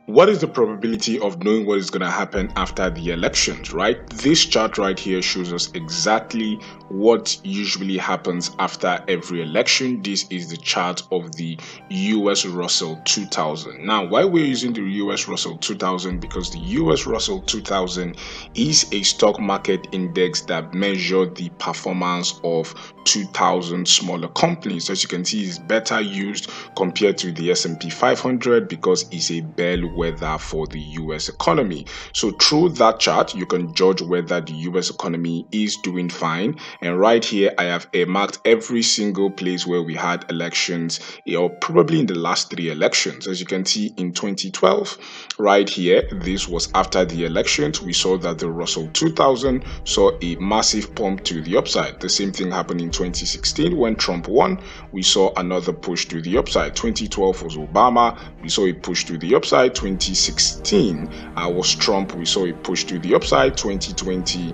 What is the probability of knowing what is going to happen after the elections, right? This chart right here shows us exactly what usually happens after every election. This is the chart of the US Russell 2000. Now, why we're using the US Russell 2000? Because the US Russell 2000 is a stock market index that measures the performance of 2000 smaller companies. As you can see, it's better used compared to the S&P 500 because it's a bellwether for the US economy. So through that chart, you can judge whether the US economy is doing fine. And right here, I have marked every single place where we had elections, or probably in the last 3 elections. As you can see in 2012, right here, this was after the elections. We saw that the Russell 2000 saw a massive pump to the upside. The same thing happened in 2016 when Trump won. We saw another push to the upside. 2012 was Obama. We saw a push to the upside. 2016 was Trump. We saw a push to the upside. 2020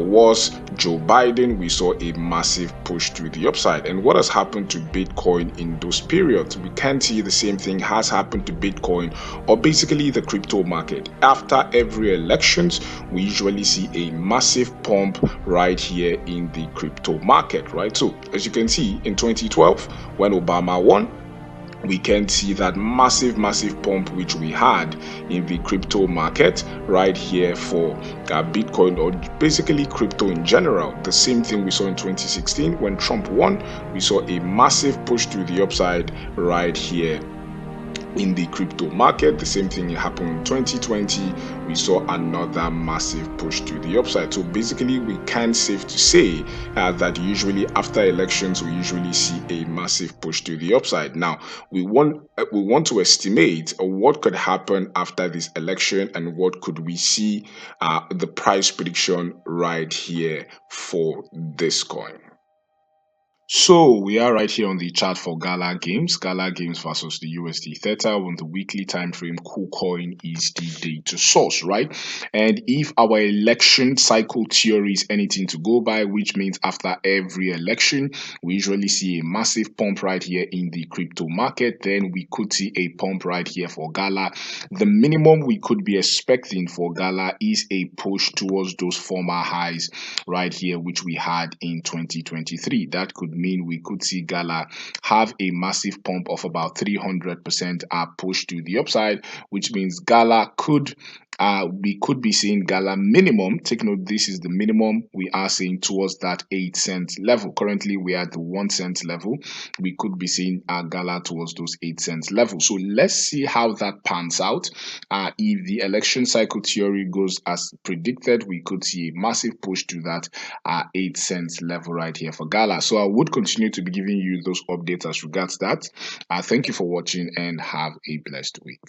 was Joe Biden. We saw a massive push to the upside. And what has happened to Bitcoin in those periods? We can see the same thing has happened to Bitcoin, or basically the crypto market. After every elections, we usually see a massive pump right here in the crypto market, right? So as you can see in 2012 when Obama won, we can see that massive pump which we had in the crypto market right here for Bitcoin, or basically crypto in general. The same thing we saw in 2016 when Trump won. We saw a massive push to the upside right here in the crypto market. The same thing happened in 2020. We saw another massive push to the upside. So basically, we can safe to say that usually after elections, we usually see a massive push to the upside. Now, we want to estimate what could happen after this election and what could we see the price prediction right here for this coin. So we are right here on the chart for GALA Games. GALA Games versus the USD Theta on the weekly time frame. KuCoin is the data source, right? And if our election cycle theory is anything to go by, which means after every election, we usually see a massive pump right here in the crypto market. Then we could see a pump right here for GALA. The minimum we could be expecting for GALA is a push towards those former highs right here, which we had in 2023. That could mean we could see GALA have a massive pump of about 300% push to the upside, which means GALA could we could be seeing GALA minimum. Take note, this is the minimum we are seeing towards that 8-cent level. Currently, we are at the 1-cent level. We could be seeing GALA towards those 8-cent levels. So let's see how that pans out. If the election cycle theory goes as predicted, we could see a massive push to that 8-cent level right here for GALA. So I would continue to be giving you those updates as regards that. Thank you for watching and have a blessed week.